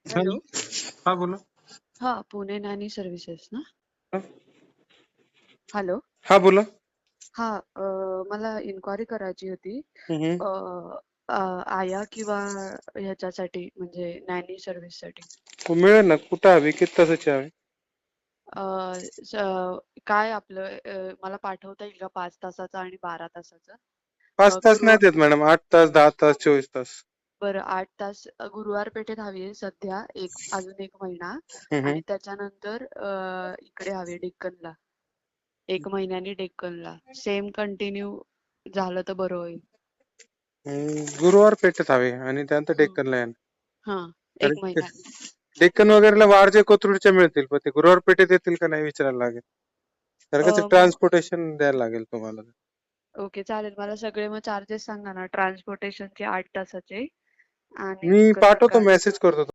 Hello. Hello. हा बोला. हा, पुणे नॅनी सर्व्हिसेस ना? हा हॅलो. हा, बोला. हा, मला इन्क्वायरी करायची होती. हम्म. अ, अ, आया किंवा ह्याच्यासाठी म्हणजे नॅनी सर्व्हिससाठी. हो, मिळेल ना. कुठं हवी, किती तासाची हवी? अ, काय आपलं मला पाठवता येईल का 5 तासाचं आणि 12 तासाचं? 5 तास नाही देत मॅडम. 8 तास, 10 तास, 24 तास. बरं, 8 तास गुरुवार पेठेत हवी आहे सध्या, अजून 1 महिना. हम्म. आणि त्याच्यानंतर इकडे हवी डेक्कनला. 1 महिन्यानी डेक्कनला. सेम कंटिन्यू झालं तर बरं होईल. गुरुवार पेठेत हवे आणि त्यानंतर हं. डेक्कनला आहे. हां, कारण 1 महिन्यानी. डेक्कन वगैरेला वारजे कोथरूडच्या मिळतील, पण ते गुरुवार पेठेत येतील का नाही विचारायला लागेल. कारण का ते मग ट्रान्सपोर्टेशन द्यायला लागेल तुम्हाला. ओके, चालेल. मला सगळे मग चार्जेस सांगा ना. ट्रान्सपोर्टेशनचे 8 तासाचे आणि मी पाठवतो, सकाळी. मेसेज करतो.